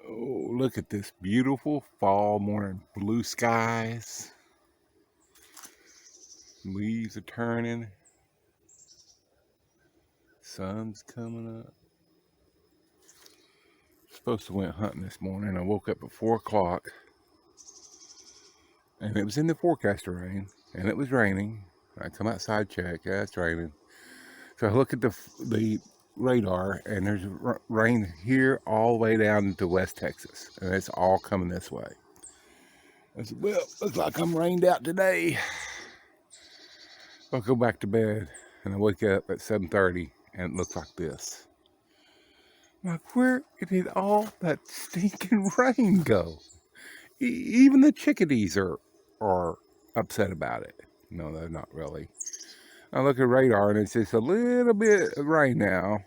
Oh, look at this beautiful fall morning. Blue skies, leaves are turning, sun's coming up. Supposed to went hunting this morning. I woke up at 4 o'clock and it was in the forecast to rain and it was raining. I come outside, check, yeah, it's raining. So I look at the radar and there's rain here all the way down to West Texas and it's all coming this way. I said, well, looks like I'm rained out today. I'll go back to bed, and I wake up at 7:30, and it looks like this. I'm like, where did all that stinking rain go? Even the chickadees are upset about it. No, they're not really. I look at radar, and it's just a little bit of rain now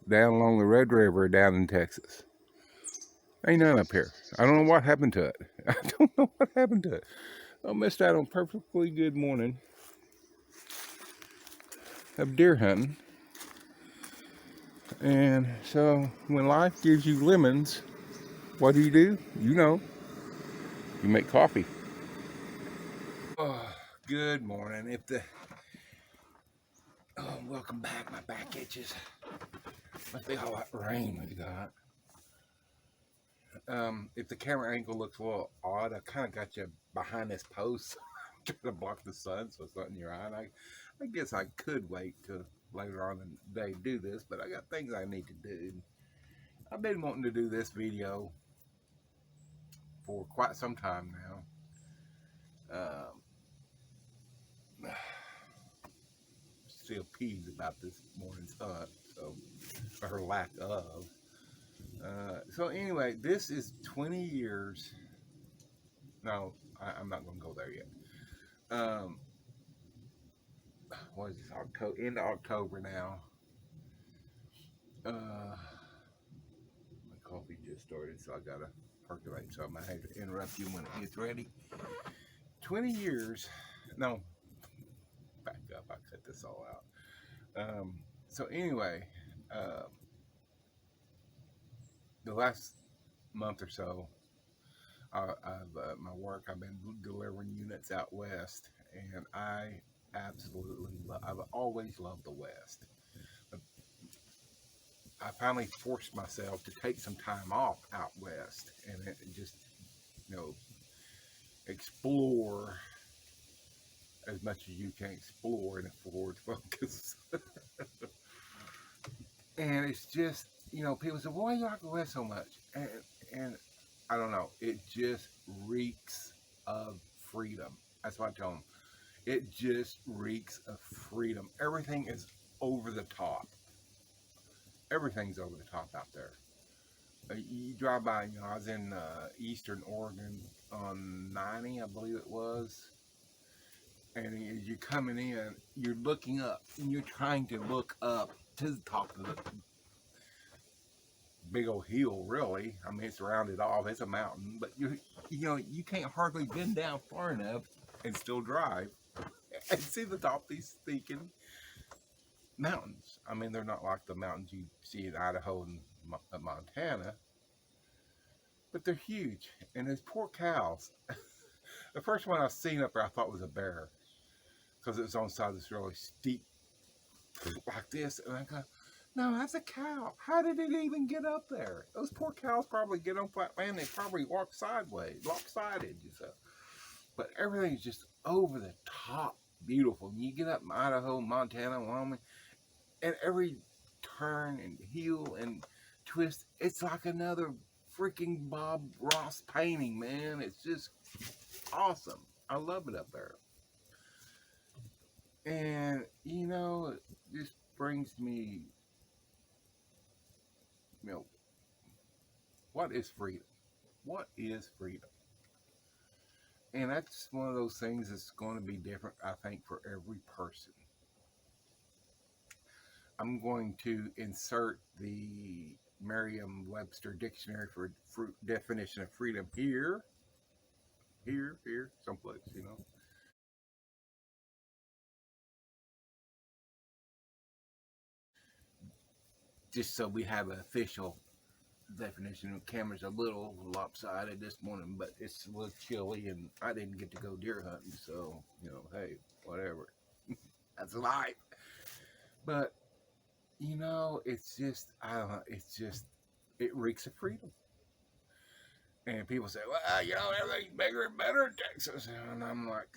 down along the Red River down in Texas. Ain't none up here. I don't know what happened to it. I don't know what happened to it. I missed out on a perfectly good morning of deer hunting. And so when life gives you lemons, what do? You know, you make coffee. Oh, good morning. Welcome back. My back itches. Must be all that rain we got. If the camera angle looks a little odd, I kind of got you behind this post, trying to block the sun so it's not in your eye. And I guess I could wait till later on in the day to do this, but I got things I need to do. I've been wanting to do this video for quite some time now. Still peeved about this morning's hunt, so or lack of. So anyway, this is 20 years. No, I'm not going to go there yet. What is this? October, into October now. My coffee just started, so I gotta percolate. So I might have to interrupt you when it gets ready. 20 years. No, back up. I cut this all out. So anyway, uh, the last month or so, my work. I've been delivering units out west, and I absolutely I've always loved the West. I finally forced myself to take some time off out west and just you know explore as much as you can explore in a forward focus. And it's just people say, "Why do you like the West so much?" And I don't know. It just reeks of freedom. That's what I tell them. It just reeks of freedom. Everything is over the top. Everything's over the top out there. You drive by, I was in Eastern Oregon on 90, I believe it was. And as you're coming in, you're looking up and you're trying to look up to the top of the big old hill, really. I mean, it's rounded off, it's a mountain, but you can't hardly bend down far enough and still drive and see the top of these stinking mountains. I mean, they're not like the mountains you see in Idaho and Montana, but they're huge. And those poor cows. The first one I seen up there, I thought was a bear because it was on the side of this really steep, like this. And I go, no, that's a cow. How did it even get up there? Those poor cows probably get on flat land. They probably walk sideways, lopsided, But everything's just over the top beautiful. And you get up in Idaho, Montana, Wyoming, and every turn and heel and twist, it's like another freaking Bob Ross painting, man. It's just awesome. I love it up there. And it just brings me, you know, what is freedom? What is freedom? And that's one of those things that's going to be different, I think, for every person. I'm going to insert the Merriam-Webster dictionary for definition of freedom here, someplace. Just so we have an official definition of camera's a little lopsided this morning, but it was chilly and I didn't get to go deer hunting, so hey, whatever. That's life. But it's just I don't know. It's just it reeks of freedom. And people say, well, everything's bigger and better in Texas, and I'm like,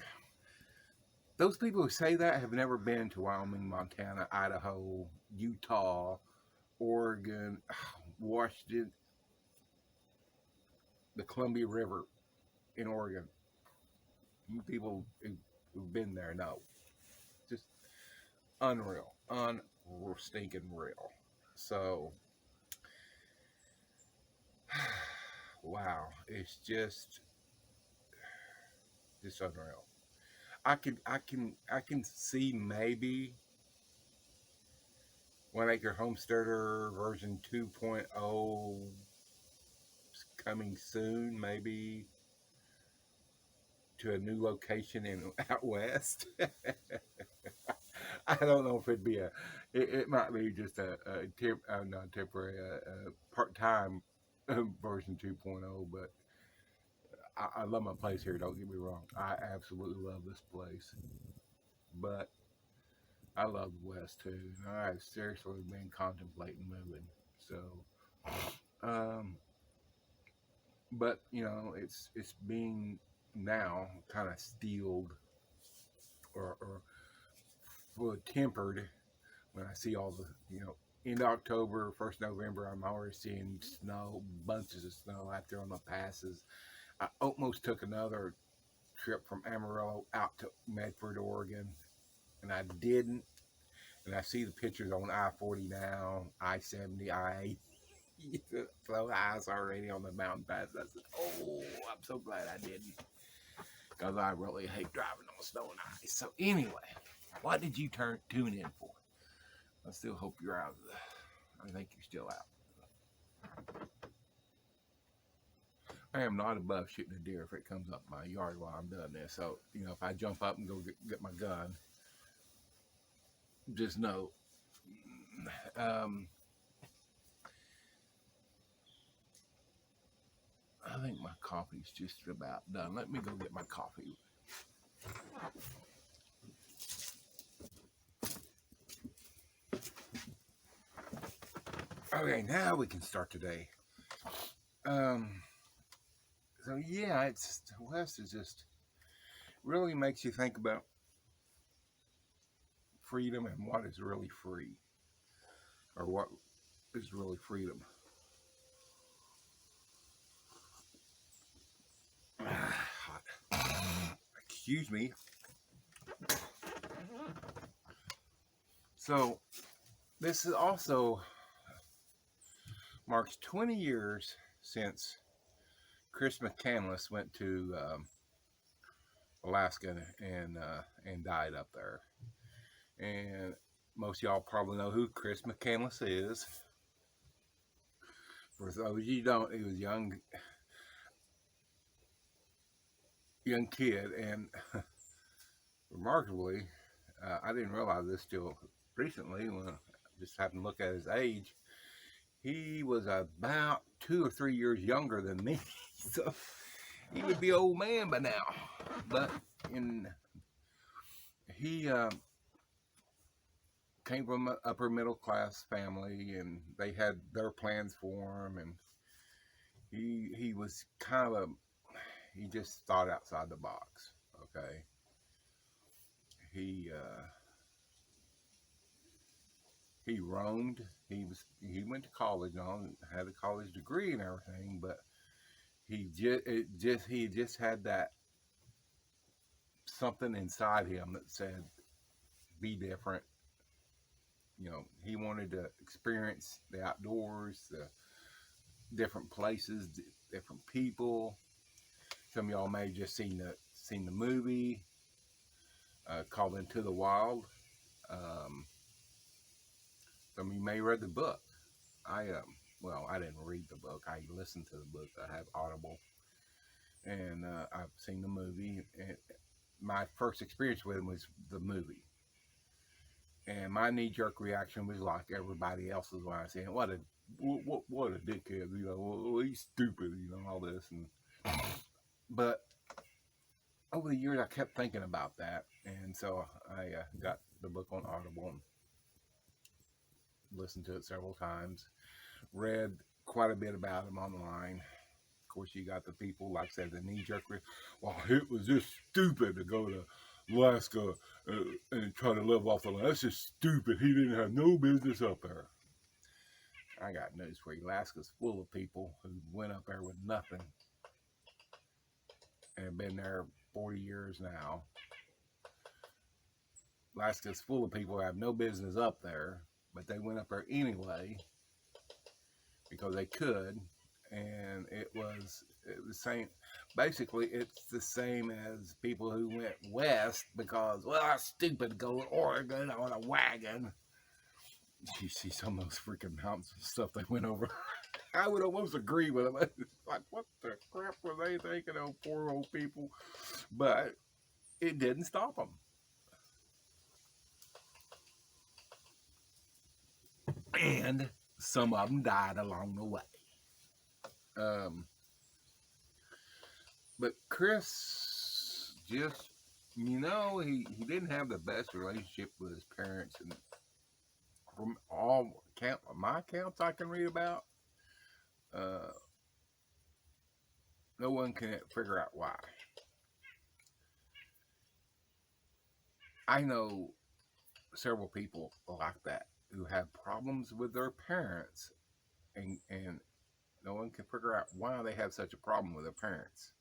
those people who say that have never been to Wyoming, Montana, Idaho, Utah, Oregon, Washington, the Columbia River in Oregon. You people who've been there know. Just unreal. Stinking real. So, wow. It's just unreal. I can see maybe 1 Acre Homesteader version 2.0 coming soon, maybe to a new location in out west. I don't know if it'd be it might be just not temporary, part-time version 2.0, but I love my place here, don't get me wrong. I absolutely love this place. But I love the West too. I seriously been contemplating moving. So, but it's being now kind of steeled or tempered when I see all the end of October, 1st November. I'm already seeing snow, bunches of snow out there on the passes. I almost took another trip from Amarillo out to Medford, Oregon, and I didn't. And I see the pictures on I-40 now, I-70, I-80. So eyes already on the mountain pass. I said, oh, I'm so glad I didn't, because I really hate driving on snow and ice. So anyway, what did you tune in for? I still hope you're out. I think you're still out. I am not above shooting a deer if it comes up my yard while I'm doing this. So, if I jump up and go get my gun, just know, I think my coffee's just about done. Let me go get my coffee. Okay, now we can start today. So yeah, it's the West is just really makes you think about freedom and what is really free, or what is really freedom. Excuse me. So this is also marks 20 years since Chris McCandless went to Alaska and died up there. And most of y'all probably know who Chris McCandless is. For those of you who don't, he was a young kid, and remarkably, I didn't realize this till recently when I just happened to look at his age. He was about 2 or 3 years younger than me, so he would be an old man by now. But he came from an upper middle class family, and they had their plans for him, and he was kind of he just thought outside the box. Okay, he roamed. He went to college and had a college degree and everything, but he just had that something inside him that said, be different. He wanted to experience the outdoors, the different places, different people. Some of y'all may have just seen the movie called Into the Wild. Some of you may have read the book. I didn't read the book. I listened to the book. I have Audible, and I've seen the movie. And my first experience with him was the movie. And my knee-jerk reaction was like everybody else's when I said, what a dickhead, you know, well, he's stupid, you know, all this. But over the years, I kept thinking about that. And so I got the book on Audible and listened to it several times, read quite a bit about him online. Of course, you got the people, like I said, the knee-jerk, well, it was just stupid to go to Alaska and try to live off the land. That's just stupid. He didn't have no business up there. I got news for you. Alaska's full of people who went up there with nothing and have been there 40 years now. Alaska's full of people who have no business up there, but they went up there anyway because they could, and it was the same. Basically, it's the same as people who went west because, well, it's stupid to go to Oregon on a wagon. You see some of those freaking mountains and stuff they went over. I would almost agree with them. Like, what the crap were they thinking, those poor old people? But it didn't stop them. And some of them died along the way. But Chris just, you know, he didn't have the best relationship with his parents. And from all my accounts I can read about, no one can figure out why. I know several people like that who have problems with their parents, and no one can figure out why they have such a problem with their parents.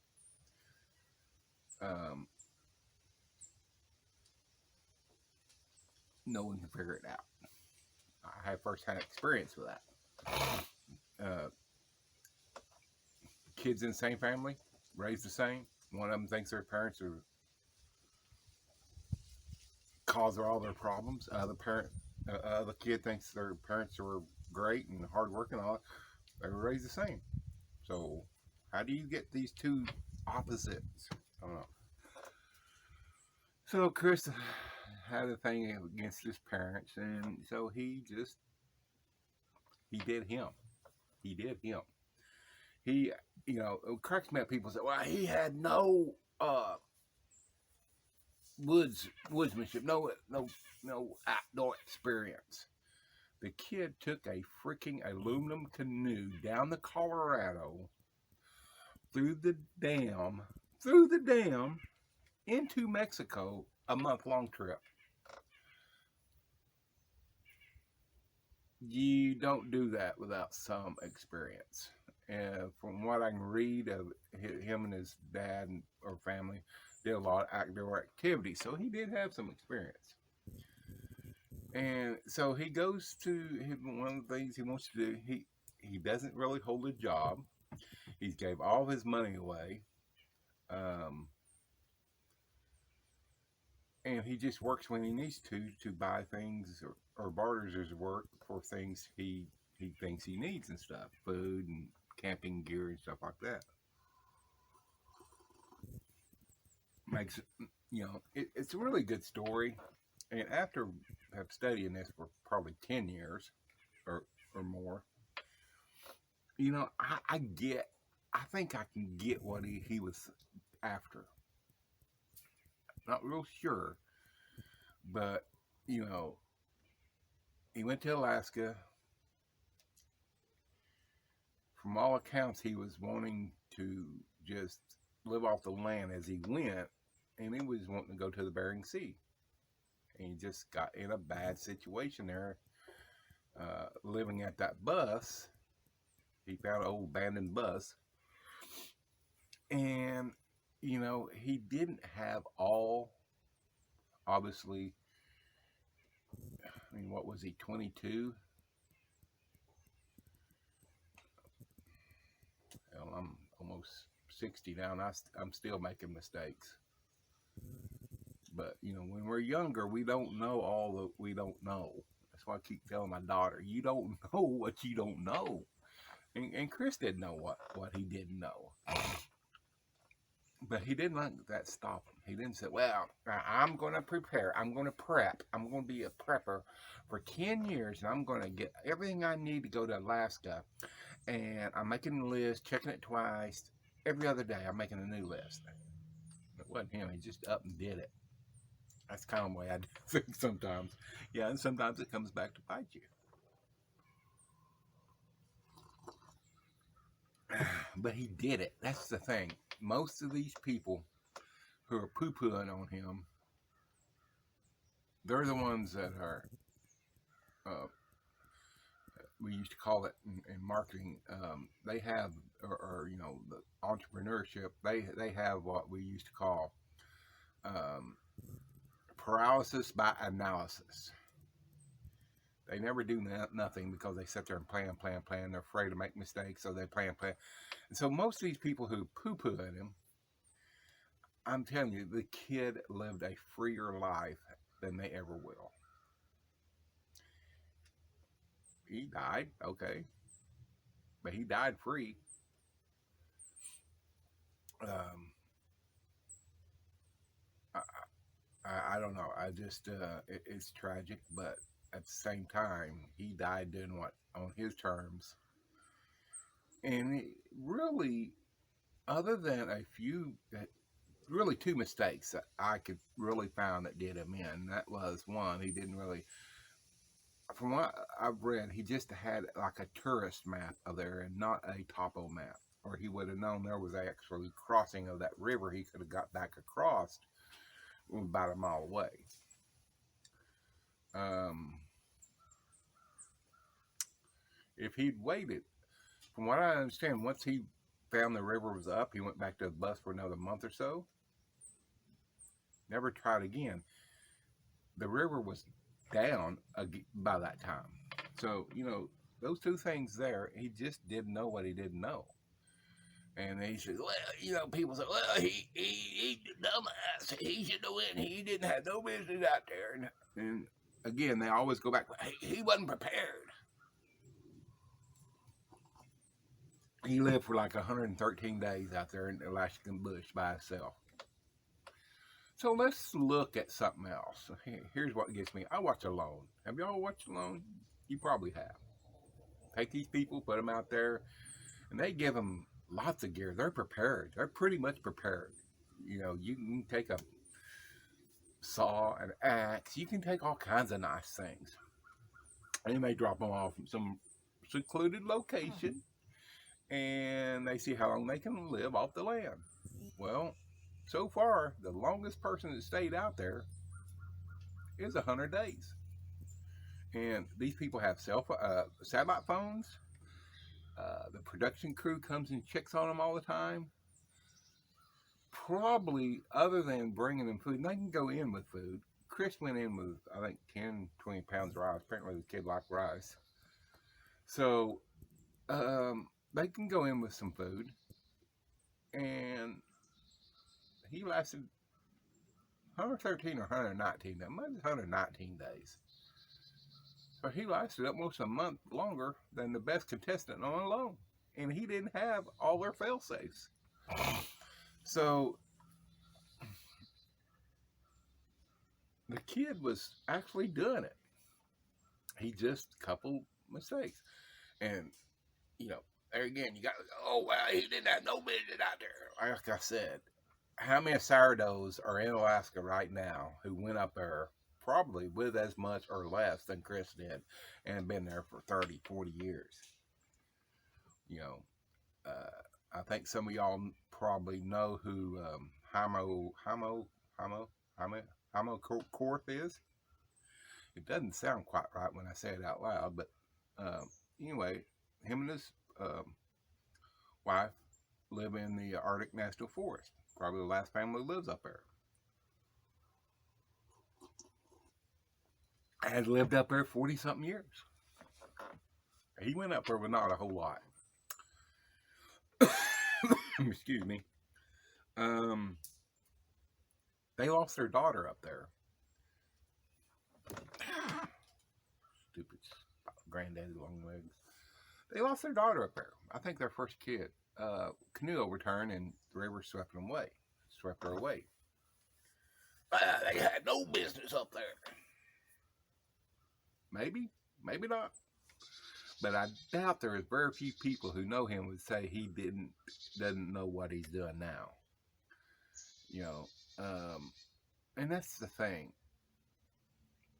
No one can figure it out. I have first-hand experience with that. Kids in the same family, raised the same. One of them thinks their parents are cause all their problems. The kid thinks their parents were great and hardworking. All they were raised the same. So, how do you get these two opposites? I don't know. So Chris had a thing against his parents, and so he did him. He, you know, it cracks me up. People say, well, he had no woodsmanship, no outdoor experience. The kid took a freaking aluminum canoe down the Colorado, through the dam, into Mexico, a month-long trip. You don't do that without some experience. And from what I can read of him and his dad or family, did a lot of outdoor activities, so he did have some experience. And so he goes to one of the things he wants to do. He doesn't really hold a job. He gave all his money away, and he just works when he needs to buy things or barters his work for things he thinks he needs and stuff, food and camping gear and stuff like that. Makes, you know, it's a really good story. And after have studying this for probably 10 years or more, you know, I think I can get what he was after. Not real sure, but, you know, he went to Alaska. From all accounts, he was wanting to just live off the land as he went, and he was wanting to go to the Bering Sea. And he just got in a bad situation there, living at that bus. He found an old abandoned bus. And, you know, he didn't have all, obviously, I mean, what was he, 22? Well, I'm almost 60 now, and I'm still making mistakes. But, you know, when we're younger, we don't know all that we don't know. That's why I keep telling my daughter, you don't know what you don't know. And Chris didn't know what he didn't know. But he didn't let that stop him. He didn't say, well, I'm going to prepare. I'm going to prep. I'm going to be a prepper for 10 years, and I'm going to get everything I need to go to Alaska. And I'm making a list, checking it twice. Every other day, I'm making a new list. It wasn't him. He just up and did it. That's kind of the way I do things sometimes. Yeah, and sometimes it comes back to bite you. But he did it. That's the thing. Most of these people who are poo-pooing on him, they're the ones that are, uh, we used to call it in marketing, they have, or you know, the entrepreneurship, they have what we used to call um, paralysis by analysis. They never do nothing because they sit there and plan. They're afraid to make mistakes, so they plan. And so most of these people who poo-poo at him, I'm telling you, the kid lived a freer life than they ever will. He died, okay, but he died free. Um, I, I don't know. I just, it's tragic, but at the same time, he died doing what on his terms. And it really, other than a few, really two mistakes that I could really find that did him in. That was one, he didn't really, from what I've read, he just had like a tourist map of there and not a topo map. Or he would have known there was actually crossing of that river. He could have got back across about a mile away. Um, if he'd waited, from what I understand, once he found the river was up, he went back to the bus for another month or so. Never tried again. The river was down by that time. So, you know, those two things there, he just didn't know what he didn't know. And he said, well, you know, people say, well, he dumbass. He should have went. He didn't have no business out there. And again, they always go back, he wasn't prepared. He lived for like 113 days out there in the Alaskan bush by himself. So let's look at something else. Here's what gets me. I watch Alone. Have y'all watched Alone? You probably have. Take these people, put them out there, and they give them lots of gear. They're prepared. They're pretty much prepared. You know, you can take a saw, an axe. You can take all kinds of nice things. And they drop them off in some secluded location, and they see how long they can live off the land. Well, so far, the longest person that stayed out there is 100 days. And these people have satellite phones. The production crew comes and checks on them all the time. Probably, other than bringing them food, and they can go in with food. Chris went in with, I think, 10, 20 pounds of rice. Apparently, the kid liked rice. So, they can go in with some food. And he lasted 113 or 119, maybe 119 days. So he lasted almost a month longer than the best contestant on Alone. And he didn't have all their fail safes. So the kid was actually doing it. He just a couple mistakes. And, you know, there again, you got, oh, well, he didn't have no business out there. Like I said, how many sourdoughs are in Alaska right now who went up there probably with as much or less than Chris did and been there for 30, 40 years? You know, I think some of y'all probably know who Hamo Korth is. It doesn't sound quite right when I say it out loud, but anyway, him and his wife live in the Arctic National Forest. Probably the last family who lives up there. I had lived up there 40-something years. He went up there with not a whole lot. Excuse me. They lost their daughter up there. Stupid granddaddy long legs. They lost their daughter up there. I think their first kid. Canoe overturned and the river swept them away. swept her away. They had no business up there. Maybe, maybe not. But I doubt there is very few people who know him would say he doesn't know what he's doing now. You know, and that's the thing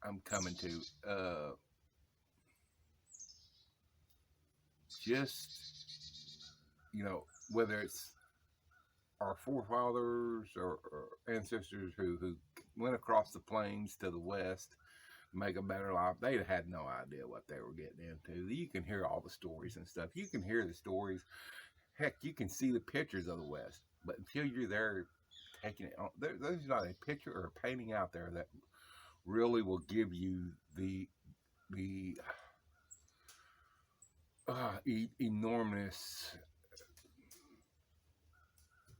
I'm coming to. Just, whether it's our forefathers or ancestors who went across the plains to the west to make a better life, they had no idea what they were getting into. You can hear all the stories and stuff. You can hear the stories. Heck, you can see the pictures of the West. But until you're there taking it on, there's not a picture or a painting out there that really will give you the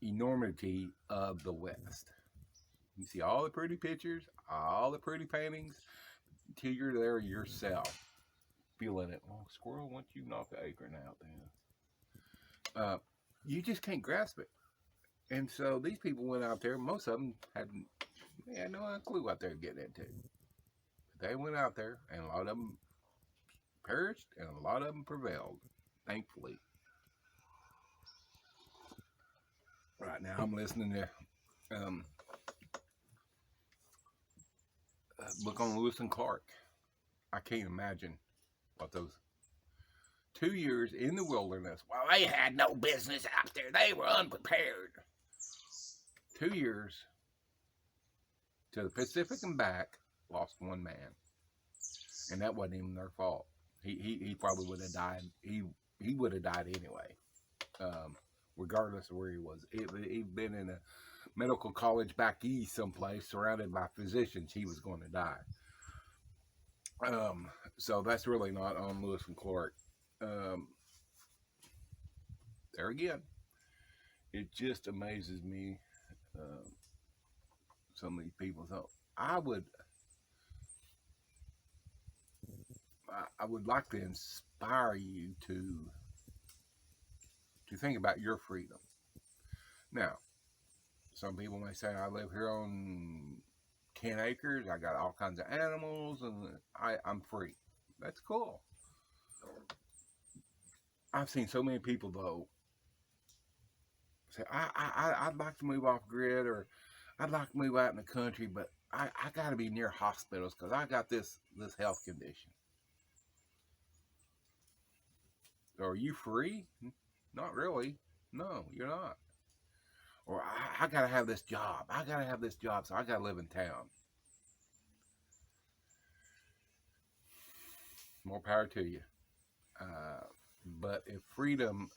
enormity of the West. You see all the pretty pictures, all the pretty paintings, until you're there yourself, feeling it. Oh, squirrel, once you knock the acorn out, then you just can't grasp it. And so these people went out there. Most of them had no clue what they were getting into. They went out there, and a lot of them perished, and a lot of them prevailed, thankfully. Right now, I'm listening to a book on Lewis and Clark. I can't imagine what those 2 years in the wilderness. Well, they had no business out there. They were unprepared. 2 years to the Pacific and back, lost one man, and that wasn't even their fault. He probably would have died. He would have died anyway, regardless of where he was. He'd been in a medical college back east someplace, surrounded by physicians. He was going to die. So that's really not on Lewis and Clark. There again, it just amazes me. Some of these people. So I would like to inspire you to think about your freedom. Now, some people may say, I live here on 10 acres. I got all kinds of animals, and I'm free. That's cool. I've seen so many people, though, say, I'd like to move off grid, or I'd like to move out in the country, but I got to be near hospitals because I got this health condition. So are you free? Not really. No, you're not. Or I got to have this job. I got to have this job, so I got to live in town. More power to you. But if freedom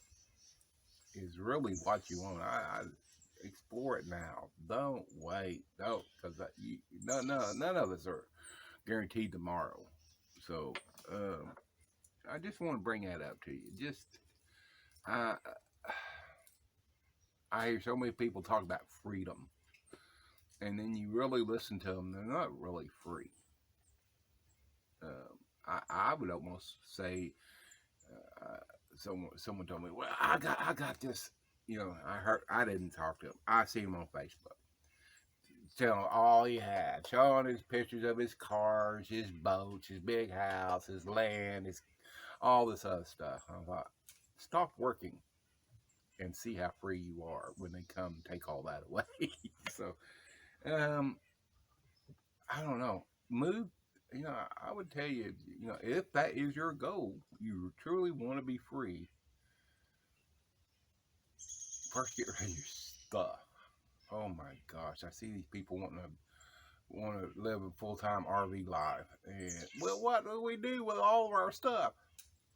is really what you want, I explore it now. Don't wait. Don't, because none of us are guaranteed tomorrow. So I just want to bring that up to you. Just I hear so many people talk about freedom, and then you really listen to them, they're not really free. I would almost say, someone told me, well, I got this, I didn't talk to him. I see him on Facebook. Telling all he had, showing his pictures of his cars, his boats, his big house, his land, all this other stuff. I thought, stop working and see how free you are when they come and take all that away. So, I don't know. Move. I would tell you, if that is your goal, you truly want to be free, first get rid of your stuff. Oh my gosh, I see these people want to live a full-time RV life. And, well, what do we do with all of our stuff?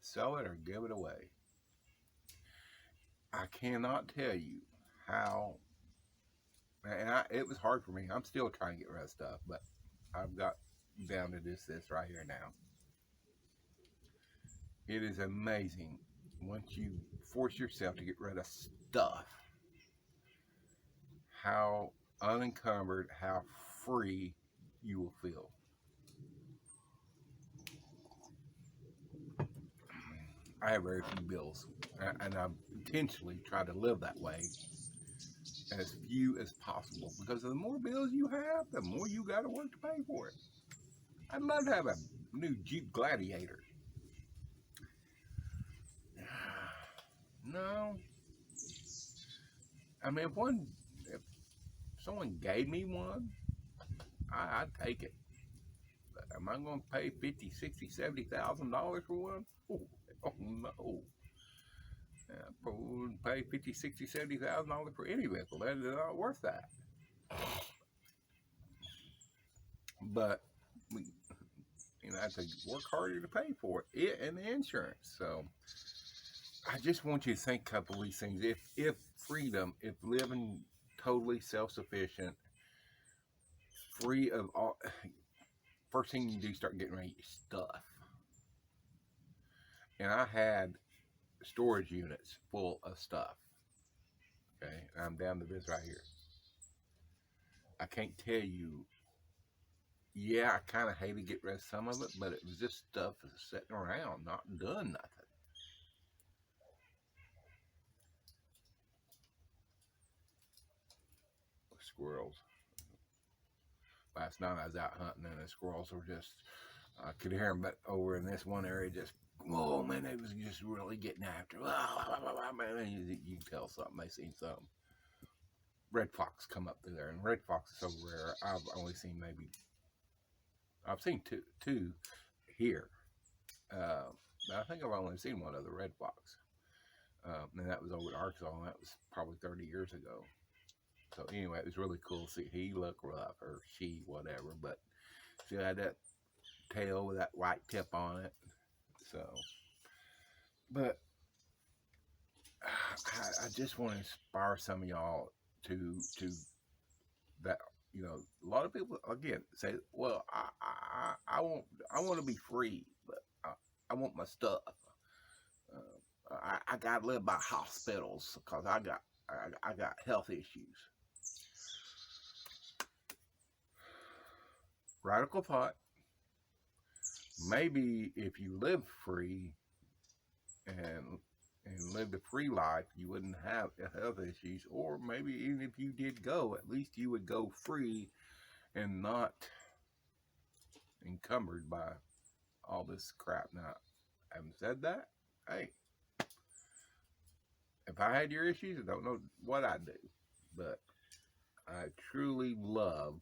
Sell it or give it away. I cannot tell you how, and it was hard for me. I'm still trying to get rid of stuff, but I've got down to this right here now. It is amazing once you force yourself to get rid of stuff, how unencumbered, how free you will feel. I have very few bills, and I've intentionally tried to live that way. as few as possible, because the more bills you have, the more you got to work to pay for it. I'd love to have a new Jeep Gladiator. No, I mean, if someone gave me one, I'd take it. But am I going to pay $50,000, $60,000, $70,000 for one? Oh no. I probably wouldn't pay $50,000, $60,000, $70,000 for any vehicle. That is not worth that. But we, I have to work harder to pay for it and the insurance. So I just want you to think a couple of these things. If freedom, if living totally self-sufficient, free of all, first thing you do, start getting rid of your stuff. And I had storage units full of stuff. Okay, I'm down to this right here. I can't tell you. Yeah, I kind of hated to get rid of some of it, but it was just stuff that's sitting around, not doing nothing. Squirrels. Last night I was out hunting and the squirrels were just, I could hear them, but over in this one area, just, oh man, they was just really getting after. Man, you can tell something, they seen something. Red fox come up through there, and red fox is so rare. I've only seen I've seen two here. I think I've only seen one other red fox. And that was over in Arkansas, and that was probably 30 years ago. So anyway, it was really cool to see. He looked rough, or she, whatever, but she had that tail with that white tip on it. So, but I just want to inspire some of y'all to that. A lot of people again say, "Well, I want to be free, but I want my stuff. I got to live by hospitals because I got health issues." Radical thought. Maybe if you live free and lived a free life, you wouldn't have health issues. Or maybe even if you did go, at least you would go free and not encumbered by all this crap. Now, having said that, hey, if I had your issues, I don't know what I'd do. But I truly love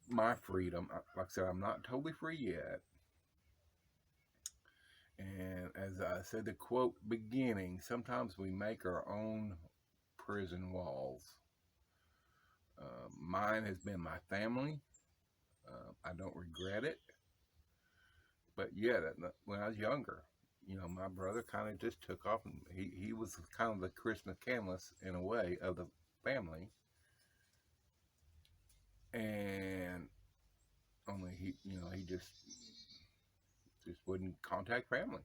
my freedom. Like I said, I'm not totally free yet. And as I said, the quote beginning, sometimes we make our own prison walls. Mine has been my family. I don't regret it. But yeah, when I was younger, my brother kind of just took off, and he was kind of the Chris McCandless in a way of the family. And only he just wouldn't contact family.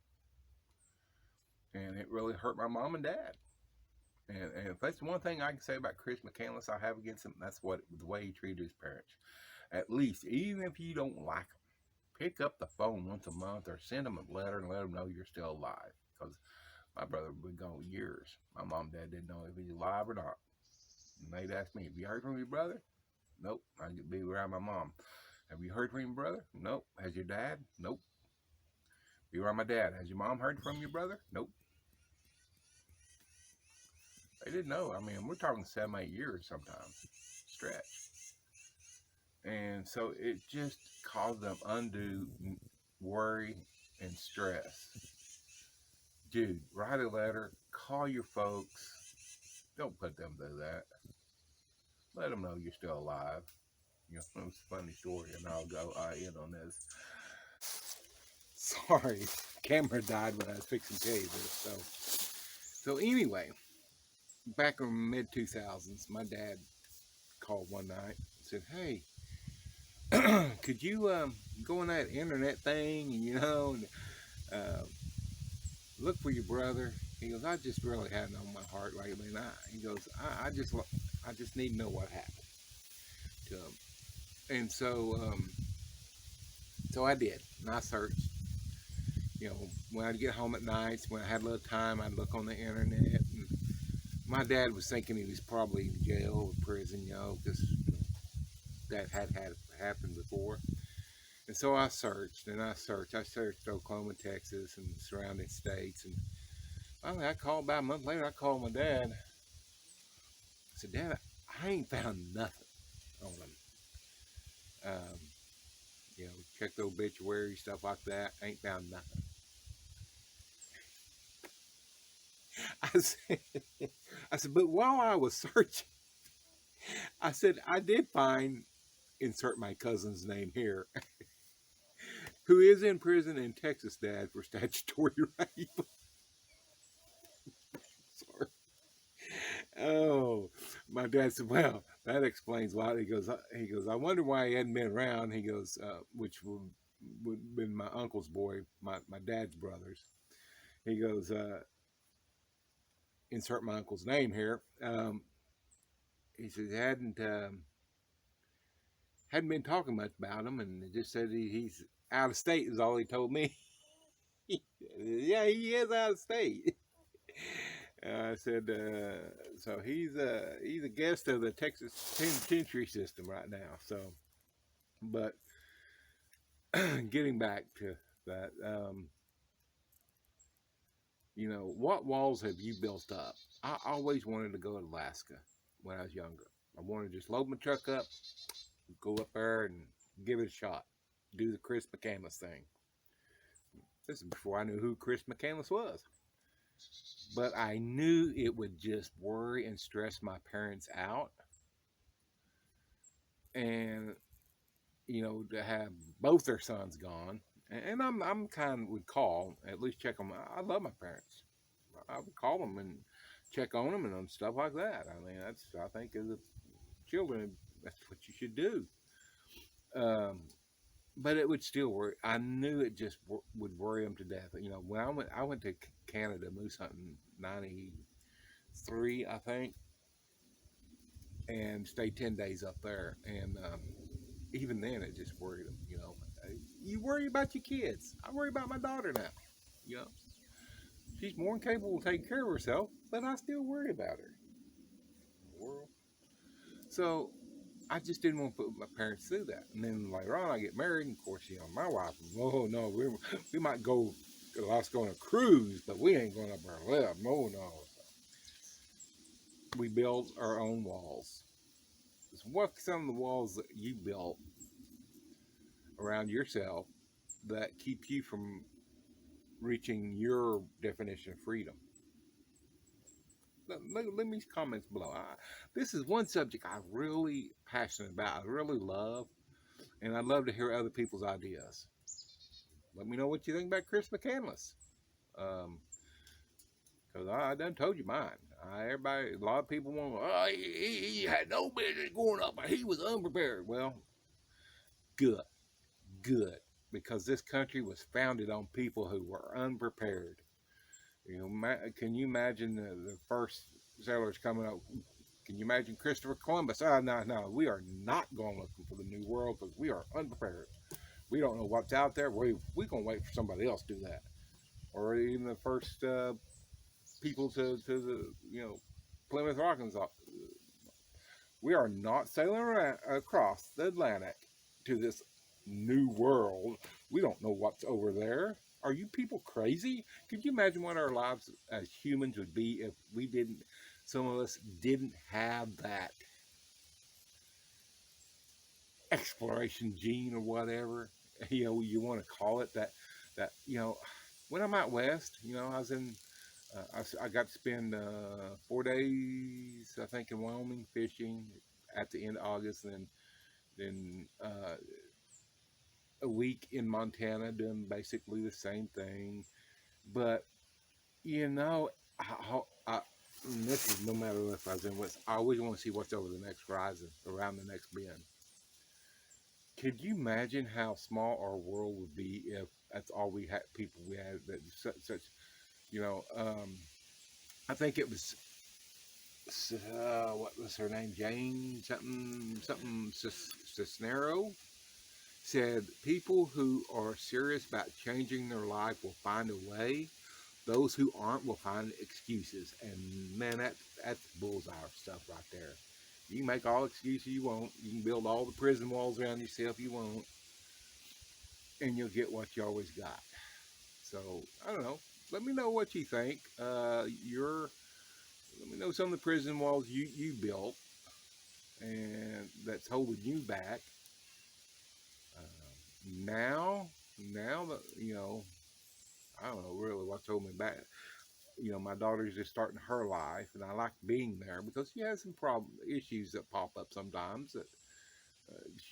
And it really hurt my mom and dad. And if that's one thing I can say about Chris McCandless I have against him, that's the way he treated his parents. At least, even if you don't like them, pick up the phone once a month or send them a letter and let them know you're still alive. Because my brother would go years. My mom and dad didn't know if he's alive or not. And they'd ask me, "Have you heard from your brother?" Nope. I'd be around my mom. "Have you heard from your brother?" Nope. "Has your dad?" Nope. Be around my dad. "Has your mom heard from your brother?" Nope. They didn't know. I mean, we're talking 7, 8 years sometimes. Stretch. And so it just caused them undue worry and stress. Dude, write a letter. Call your folks. Don't put them through that. Let them know you're still alive. It's a funny story, and I'll end on this. Sorry, camera died when I was fixing to tell you this. So anyway, back in mid-2000s, my dad called one night and said, "Hey, could you go on that internet thing, and look for your brother?" He goes, "I just really had it on my heart lately." And he goes, I just need to know what happened to him. And so I did, and I searched. when I'd get home at nights, when I had a little time, I'd look on the internet. And my dad was thinking he was probably in jail or prison, because that had happened before. And so I searched and I searched. I searched Oklahoma, Texas, and surrounding states. And finally, I called about a month later. I called my dad. I said, Dad, I ain't found nothing on him. Um, checked the obituary, stuff like that. Ain't found nothing. I said, but while I was searching, I said, I did find, insert my cousin's name here, who is in prison in Texas, Dad, for statutory rape. Sorry. Oh, my dad said, well, that explains why. He goes, I wonder why he hadn't been around. He goes, which would have been my uncle's boy, my dad's brothers. He goes, insert my uncle's name here. He says, hadn't been talking much about him, and just said he's out of state is all he told me. Yeah, he is out of state. I said, so he's a guest of the Texas penitentiary system right now. So, but getting back to that, what walls have you built up? I always wanted to go to Alaska when I was younger. I wanted to just load my truck up, go up there and give it a shot, do the Chris McCandless thing. This is before I knew who Chris McCandless was. But I knew it would just worry and stress my parents out. And, to have both their sons gone. And I'm kind of would call, at least check them. I love my parents. I would call them and check on them and stuff like that. I mean, I think as a children, that's what you should do. But it would still worry. I knew it just would worry them to death. When I went to Canada moose hunting '93, I think, and stayed 10 days up there. And even then, it just worried them. You worry about your kids. I worry about my daughter now. You know, she's more than capable of taking care of herself, but I still worry about her. World. So I just didn't want to put my parents through that. And then later on, I get married, and of course, my wife, oh no, we might go to Alaska on a cruise, but we ain't going up our left. No. We build our own walls. So what's some of the walls that you built around yourself that keep you from reaching your definition of freedom? Leave me comments below. This is one subject I'm really passionate about. I really love, and I'd love to hear other people's ideas. Let me know what you think about Chris McCandless. Because I done told you mine. A lot of people want, he had no business going up, but he was unprepared. Well, good. Because this country was founded on people who were unprepared. Can you imagine the first settlers coming up? Can you imagine Christopher Columbus? No, we are not going looking for the new world because we are unprepared. We don't know what's out there. We're going to wait for somebody else to do that. Or even the first people to the, Plymouth Rock. We are not sailing across the Atlantic to this new world. We don't know what's over there. Are you people crazy? Could you imagine what our lives as humans would be if some of us didn't have that exploration gene or whatever, you want to call it that, when I'm out west, I was in, I got to spend 4 days, I think, in Wyoming fishing at the end of August, and then a week in Montana doing basically the same thing. But and this is no matter if I was in West, I always want to see what's over the next horizon, around the next bend. Could you imagine how small our world would be if that's all we had? People we had that such, I think it was what was her name? Jane something Cisneros. said people who are serious about changing their life will find a way. Those who aren't will find excuses. And man, that's bullseye stuff right there. You can make all excuses you want. You can build all the prison walls around yourself you want, and you'll get what you always got. So I don't know. Let me know what you think. Let me know some of the prison walls you built and that's holding you back. Now, now that I don't know really what's holding me back. My daughter's just starting her life, and I like being there because she has some issues that pop up sometimes. That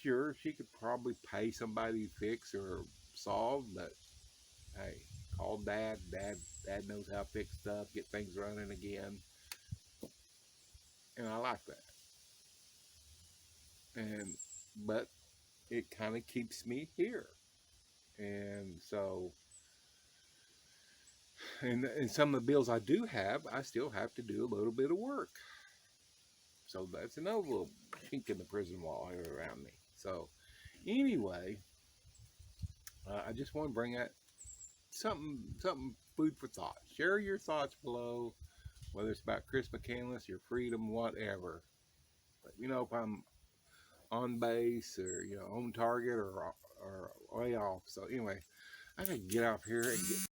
sure she could probably pay somebody to fix or solve, but hey, call dad. Dad knows how to fix stuff, get things running again, and I like that. And but it kind of keeps me here, and so and some of the bills I do have, I still have to do a little bit of work. So that's another little chink in the prison wall here around me. So anyway, I just want to bring out something food for thought. Share your thoughts below, whether it's about Chris McCandless, your freedom, whatever. But if I'm on base or on target or way off. So anyway, I gotta get out here and get